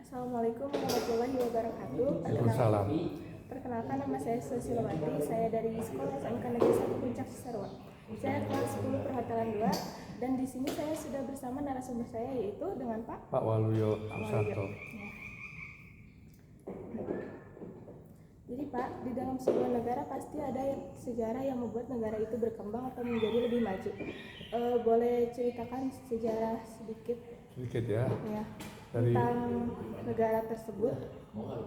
Assalamualaikum warahmatullahi wabarakatuh. Waalaikumsalam. Perkenalkan, nama saya Susilawati. Saya dari Sekolah SMK Negeri 1 Puncak Cisarua. Saya kelas 10 Perhotelan 2 dan di sini saya sudah bersama narasumber saya yaitu dengan Pak Waluyo Susanto. Ya. Jadi Pak, di dalam sebuah negara pasti ada sejarah yang membuat negara itu berkembang atau menjadi lebih maju. Boleh ceritakan sejarah sedikit ya. Ya, Dari tentang negara tersebut,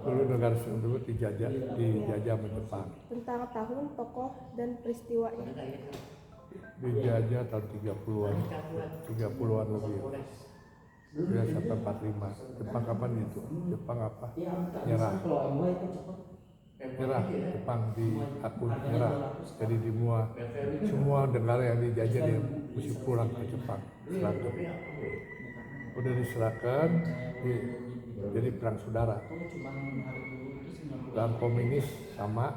dulu negara tersebut dijajah sama Jepang. tentang tahun, tokoh, dan peristiwanya. Dijajah tahun 30-an lebih. Sudah sampai 45. Jepang kapan itu? Jepang apa? Nyerah. Jepang nyerah. Jadi semua negara yang dijajah dia mesti pulang ke Jepang. Udah diserahkan, jadi perang saudara. Perang komunis sama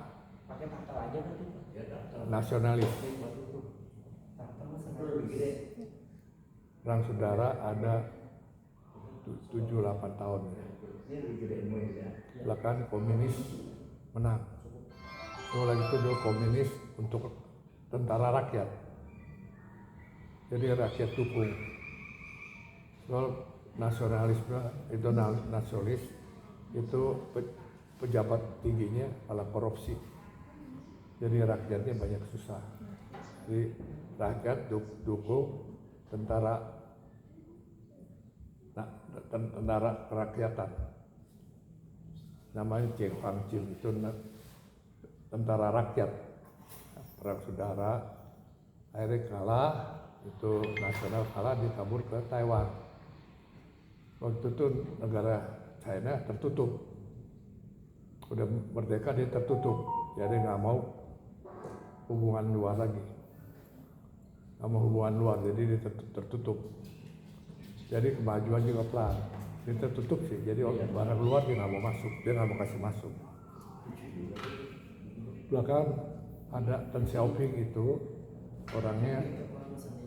nasionalis. Perang saudara ada 7-8 tahun. Belakangan komunis menang. Lagi itu dulu komunis untuk tentara rakyat. Jadi rakyat dukung. Soal nasionalisme itu nasionalis itu pejabat tingginya malah korupsi. Jadi rakyatnya banyak susah. Jadi rakyat dukung tentara kerakyatan. Namanya Cheng Fang-Chim, itu tentara rakyat. Perang saudara akhirnya kalah, itu nasional kalah, dia kabur ke Taiwan. Waktu itu negara China tertutup, udah merdeka dia tertutup, jadi nggak mau hubungan luar lagi, nggak mau hubungan luar, jadi dia tertutup. Jadi kemajuan juga pelan, dia tertutup sih, jadi barang luar dia nggak mau masuk, dia nggak mau kasih masuk. Belakang ada Deng Xiaoping itu orangnya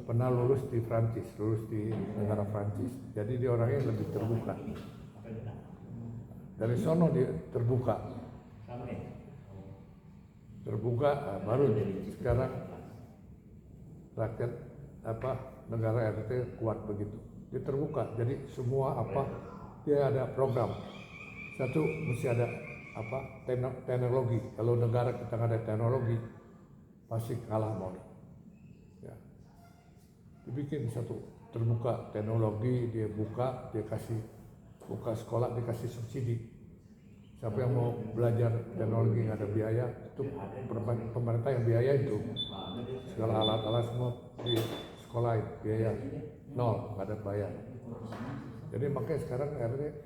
pernah lulus di Prancis, lulus di negara Prancis. Jadi dia orangnya lebih terbuka. Dari sono dia terbuka, baru sekarang rakyat negara RT kuat begitu. Dia terbuka, jadi semua dia ada program. Satu mesti ada teknologi. Kalau negara kita nggak ada teknologi, pasti kalah mau. Dibikin satu terbuka teknologi, dia buka sekolah, dikasih subsidi. Siapa yang mau belajar teknologi nggak ada biaya, itu pemerintah yang biaya itu. Segala alat-alat semua di sekolah biaya nol, nggak ada bayar. Jadi makanya sekarang akhirnya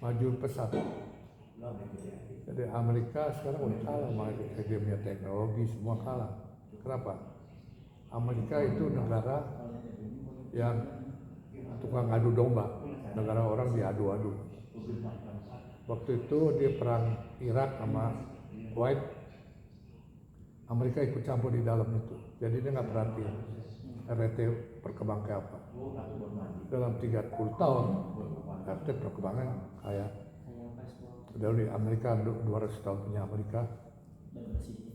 maju pesat. Jadi Amerika sekarang udah kalah, hegemonia teknologi semua kalah. Kenapa? Amerika itu negara yang tukang adu domba, negara orang diadu-adu. Waktu itu dia perang Irak sama Kuwait, Amerika ikut campur di dalam itu. Jadi dia nggak perhatiin RT berkembang kayak apa. Dalam 30 tahun RT perkembangan kayak dari Amerika 200 tahun punya Amerika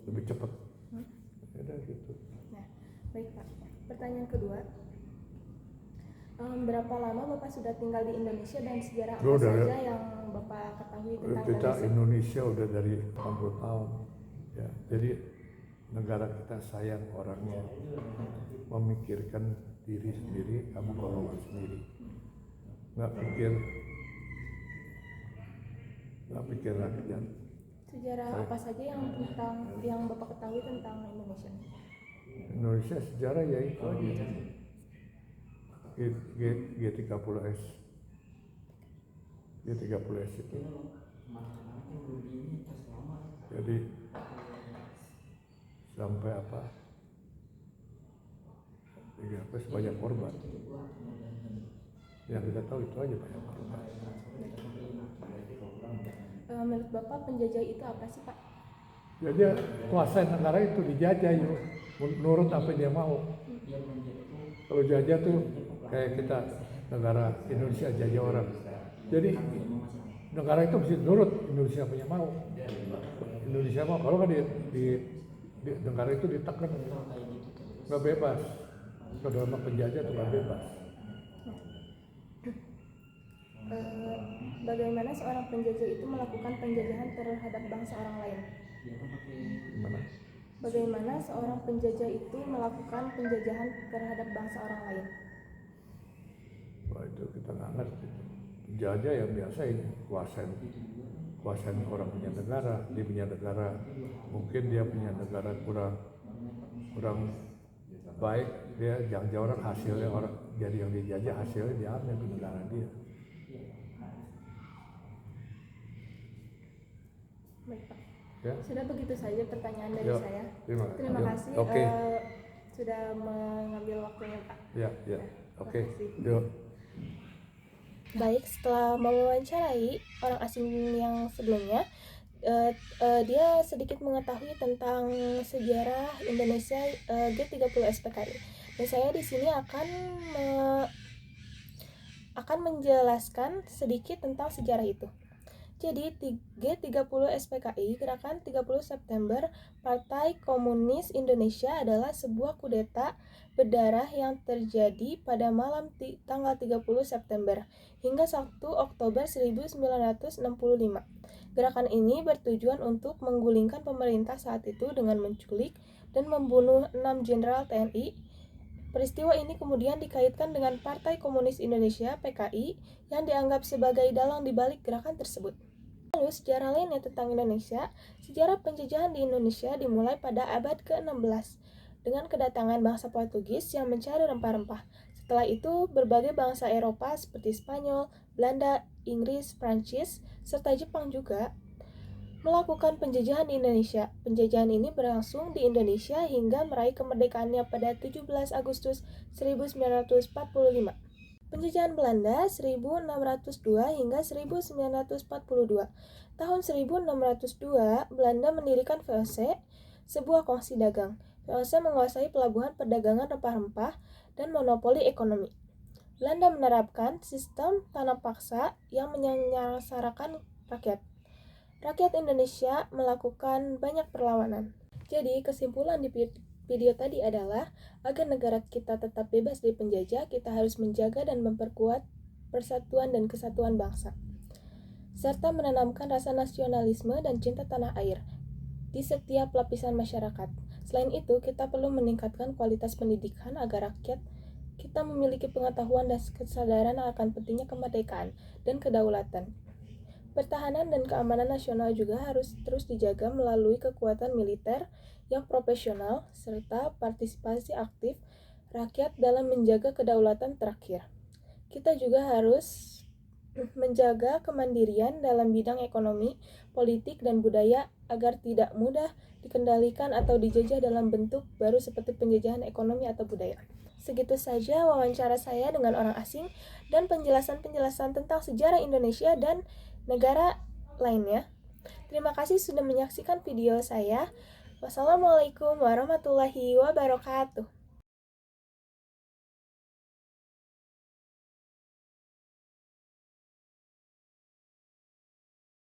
lebih cepat. Ya gitu. Baik Pak, pertanyaan kedua, berapa lama Bapak sudah tinggal di Indonesia dan sejarah apa saja yang Bapak ketahui tentang kita Indonesia udah dari 80 tahun ya. Jadi negara kita sayang orangnya, memikirkan diri sendiri sama golongan sendiri, nggak pikir rakyat. Sejarah apa saja yang Bapak ketahui tentang Indonesia? Indonesia sejarah ya itu aja, G30S itu. Jadi sampai 30S banyak korban. Yang kita tahu itu aja banyak korban. Menurut Bapak penjajah itu apa sih Pak? Jadi kuasa negara itu dijajah yuk, menurut apa dia mau. Kalau jajah tuh kayak kita negara Indonesia jajah orang, Jadi negara itu mesti nurut Indonesia punya mau. Indonesia mau, kalau kan di negara itu ditekan nggak bebas. Kalau penjajah itu nggak bebas. Bagaimana seorang penjajah itu melakukan penjajahan terhadap bangsa orang lain? Gimana? Bagaimana seorang penjajah itu melakukan penjajahan terhadap bangsa orang lain? Wah, itu kita nggak ngerti. Penjajah yang biasa ini kuasain orang punya negara, dia punya negara, mungkin dia punya negara kurang baik, dia jangan orang hasilnya orang jadi yang dijajah hasilnya diambil ke negara dia. Baik Pak. Ya? Sudah begitu saja pertanyaan dari Ya, saya. terima kasih Oke. Sudah mengambil waktunya Pak. Ya. Oke. Makasih. Yuk. Baik, setelah mewawancarai orang asing yang sebelumnya, dia sedikit mengetahui tentang sejarah Indonesia G30 SPKI. Dan saya di sini akan menjelaskan sedikit tentang sejarah itu. Jadi G30 SPKI, Gerakan 30 September Partai Komunis Indonesia adalah sebuah kudeta berdarah yang terjadi pada malam tanggal 30 September hingga 1 Oktober 1965. Gerakan ini bertujuan untuk menggulingkan pemerintah saat itu dengan menculik dan membunuh 6 jenderal TNI. Peristiwa ini kemudian dikaitkan dengan Partai Komunis Indonesia (PKI) yang dianggap sebagai dalang di balik gerakan tersebut. Lalu sejarah lainnya tentang Indonesia, sejarah penjajahan di Indonesia dimulai pada abad ke-16 dengan kedatangan bangsa Portugis yang mencari rempah-rempah. Setelah itu, berbagai bangsa Eropa seperti Spanyol, Belanda, Inggris, Prancis, serta Jepang juga melakukan penjajahan di Indonesia. Penjajahan ini berlangsung di Indonesia hingga meraih kemerdekaannya pada 17 Agustus 1945. Penjajahan Belanda 1602 hingga 1942. Tahun 1602, Belanda mendirikan VOC, sebuah kongsi dagang. VOC menguasai pelabuhan perdagangan rempah-rempah dan monopoli ekonomi. Belanda menerapkan sistem tanam paksa yang menyengsarakan rakyat. Rakyat Indonesia melakukan banyak perlawanan. Jadi, kesimpulan di video tadi adalah agar negara kita tetap bebas dari penjajah, kita harus menjaga dan memperkuat persatuan dan kesatuan bangsa, serta menanamkan rasa nasionalisme dan cinta tanah air di setiap lapisan masyarakat. Selain itu, kita perlu meningkatkan kualitas pendidikan agar rakyat kita memiliki pengetahuan dan kesadaran akan pentingnya kemerdekaan dan kedaulatan. Pertahanan dan keamanan nasional juga harus terus dijaga melalui kekuatan militer yang profesional serta partisipasi aktif rakyat dalam menjaga kedaulatan terakhir. Kita juga harus menjaga kemandirian dalam bidang ekonomi, politik, dan budaya agar tidak mudah dikendalikan atau dijajah dalam bentuk baru seperti penjajahan ekonomi atau budaya. Segitu saja wawancara saya dengan orang asing dan penjelasan-penjelasan tentang sejarah Indonesia dan negara lainnya. Terima kasih sudah menyaksikan video saya. Wassalamualaikum warahmatullahi wabarakatuh.